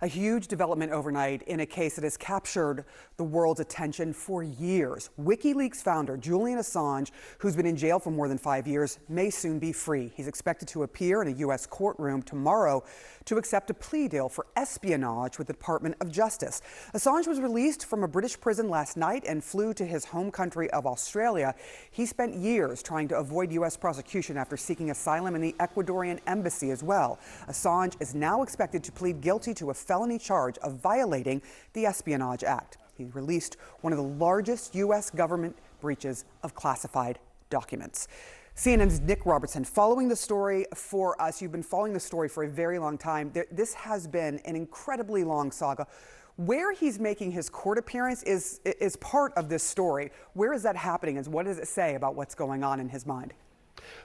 A huge development overnight in a case that has captured the world's attention for years. WikiLeaks founder Julian Assange, who's been in jail for more than 5 years, may soon be free. He's expected to appear in a U.S. courtroom tomorrow to accept a plea deal for espionage with the Department of Justice. Assange was released from a British prison last night and flew to his home country of Australia. He spent years trying to avoid U.S. prosecution after seeking asylum in the Ecuadorian embassy as well. Assange is now expected to plead guilty to a felony charge of violating the Espionage Act. He released one of the largest U.S. government breaches of classified documents. CNN's Nick Robertson following the story for us. You've been following the story for a very long time. This has been an incredibly long saga. Where he's making his court appearance is part of this story. Where is that happening, and what does it say about what's going on in his mind?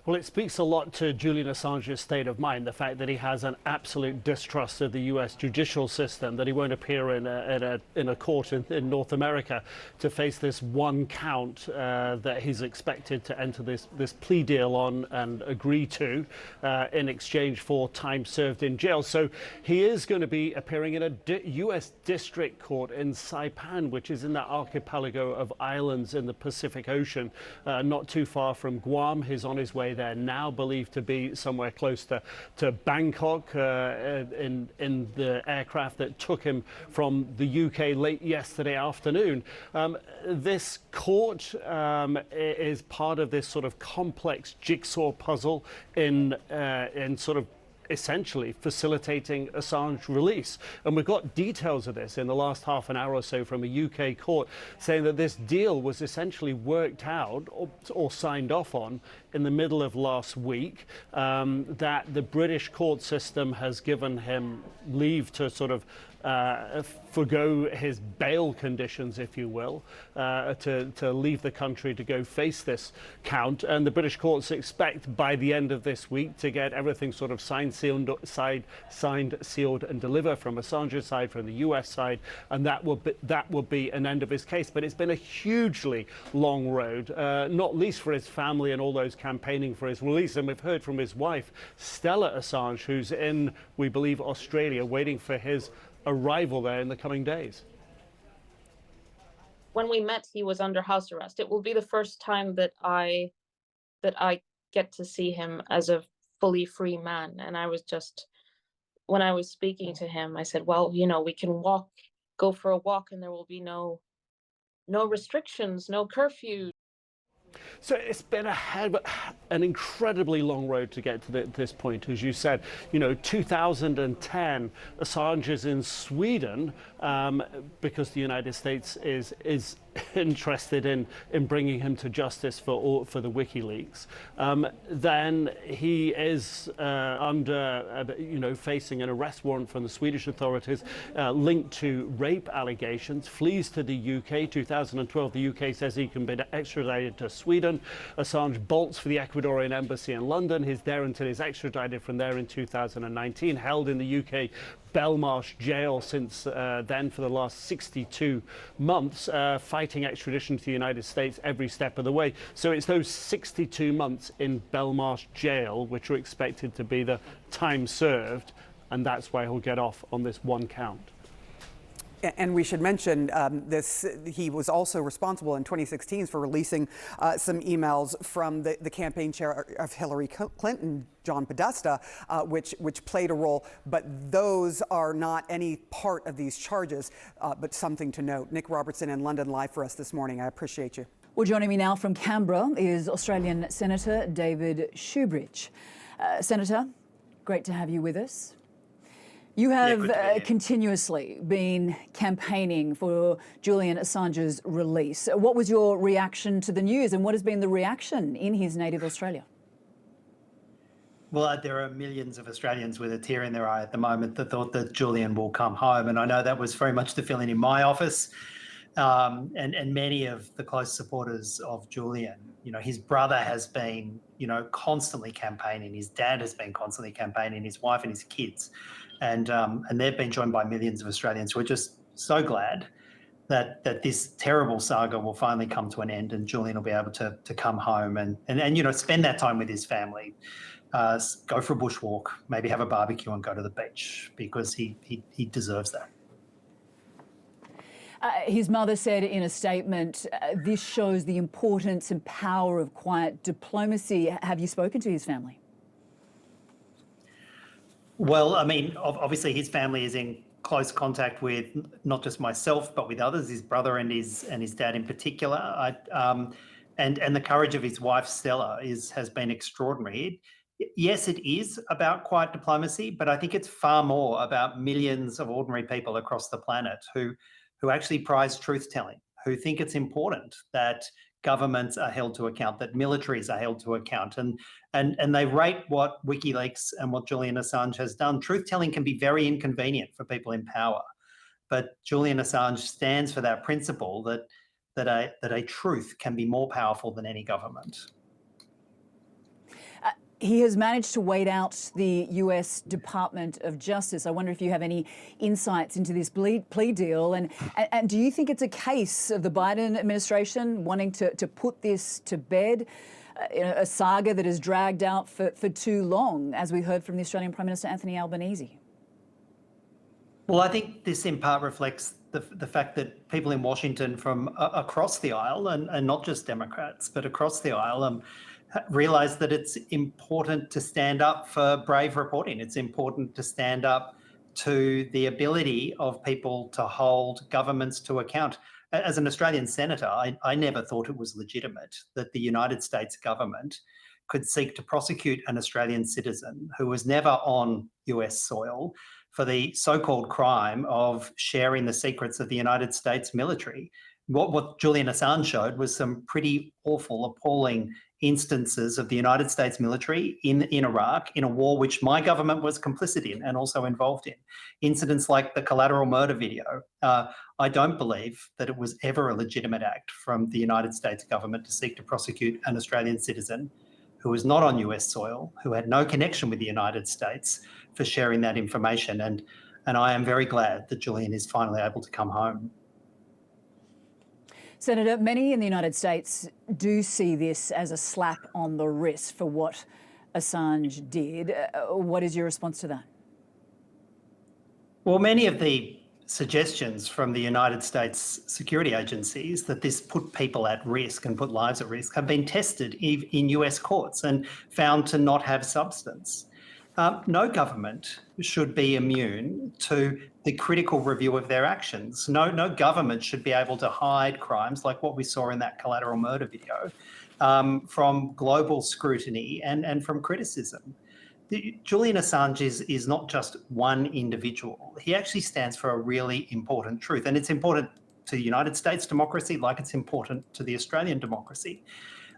Well, it speaks a lot to Julian Assange's state of mind, the fact that he has an absolute distrust of the U.S. judicial system, that he won't appear in a court in North America to face this one count that he's expected to enter this plea deal on and agree to in exchange for time served in jail. So he is going to be appearing in a U.S. district court in Saipan, which is in that archipelago of islands in the Pacific Ocean, not too far from Guam. He's on his way there now, believed to be somewhere close to Bangkok in the aircraft that took him from the UK late yesterday afternoon. This court is part of this sort of complex jigsaw puzzle in sort of essentially facilitating Assange release. And we've got details of this in the last half an hour or so from a UK court saying that this deal was essentially worked out or signed off on in the middle of last week, that the British court system has given him leave to sort of forgo his bail conditions, if you will, to leave the country to go face this count. And the British courts expect by the end of this week to get everything sort of signed, sealed, and delivered from Assange's side, from the US side, and that will be an end of his case. But it's been a hugely long road, not least for his family and all those campaigning for his release. And we've heard from his wife, Stella Assange, who's in, we believe, Australia, waiting for his arrival there in the coming days. When we met, he was under house arrest. It will be the first time that I get to see him as a fully free man. And I was just, when I was speaking to him, I said, well, you know, we can go for a walk, and there will be no restrictions, no curfew. So it's been an incredibly long road to get to this point, as you said. You know, 2010, Assange is in Sweden because the United States is interested in bringing him to justice for the WikiLeaks. Then he is facing an arrest warrant from the Swedish authorities linked to rape allegations, flees to the UK. 2012, the UK says he can be extradited to Sweden. Assange bolts for the Ecuadorian embassy in London. He's there until he's extradited from there in 2019, held in the UK Belmarsh jail since then for the last 62 months, fighting extradition to the United States every step of the way. So it's those 62 months in Belmarsh jail which are expected to be the time served, and that's why he'll get off on this one count. And we should mention he was also responsible in 2016 for releasing some emails from the campaign chair of Hillary Clinton, John Podesta, which played a role, but those are not any part of these charges, but something to note. Nick Robertson in London live for us this morning. I appreciate you. Well, joining me now from Canberra is Australian Senator David Shoebridge. Senator, great to have you with us. You have continuously been campaigning for Julian Assange's release. What was your reaction to the news, and what has been the reaction in his native Australia? Well, there are millions of Australians with a tear in their eye at the moment that thought that Julian will come home. And I know that was very much the feeling in my office and many of the close supporters of Julian. You know, his brother has been, constantly campaigning. His dad has been constantly campaigning, his wife and his kids. And they've been joined by millions of Australians who are just so glad that this terrible saga will finally come to an end and Julian will be able to come home and spend that time with his family. go for a bushwalk, maybe have a barbecue and go to the beach, because he deserves that. His mother said in a statement, this shows the importance and power of quiet diplomacy. Have you spoken to his family? Well, I mean, obviously his family is in close contact with not just myself, but with others, his brother and his dad in particular. And the courage of his wife, Stella, has been extraordinary. Yes, it is about quiet diplomacy, but I think it's far more about millions of ordinary people across the planet who actually prize truth-telling, who think it's important that governments are held to account, that militaries are held to account, and they rate what WikiLeaks and what Julian Assange has done. Truth-telling can be very inconvenient for people in power, but Julian Assange stands for that principle that a truth can be more powerful than any government. He has managed to wait out the US Department of Justice. I wonder if you have any insights into this plea deal. And do you think it's a case of the Biden administration wanting to put this to bed, a saga that has dragged out for too long, as we heard from the Australian Prime Minister Anthony Albanese? Well, I think this in part reflects the fact that people in Washington from across the aisle, and not just Democrats, but across the aisle, realise that it's important to stand up for brave reporting. It's important to stand up to the ability of people to hold governments to account. As an Australian senator, I never thought it was legitimate that the United States government could seek to prosecute an Australian citizen who was never on US soil for the so-called crime of sharing the secrets of the United States military. What Julian Assange showed was some pretty awful, appalling instances of the United States military in Iraq, in a war which my government was complicit in and also involved in. Incidents like the collateral murder video. I don't believe that it was ever a legitimate act from the United States government to seek to prosecute an Australian citizen who was not on US soil, who had no connection with the United States, for sharing that information. And I am very glad that Julian is finally able to come home. Senator, many in the United States do see this as a slap on the wrist for what Assange did. What is your response to that? Well, many of the suggestions from the United States security agencies that this put people at risk and put lives at risk have been tested in US courts and found to not have substance. No government should be immune to the critical review of their actions. No government should be able to hide crimes like what we saw in that collateral murder video from global scrutiny and from criticism. Julian Assange is not just one individual. He actually stands for a really important truth, and it's important to the United States democracy like it's important to the Australian democracy.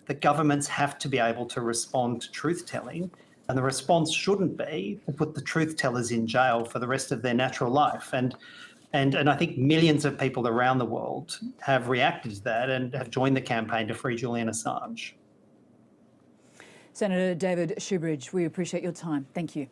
The governments have to be able to respond to truth-telling, and the response shouldn't be to put the truth tellers in jail for the rest of their natural life. And I think millions of people around the world have reacted to that and have joined the campaign to free Julian Assange. Senator David Shoebridge, we appreciate your time. Thank you.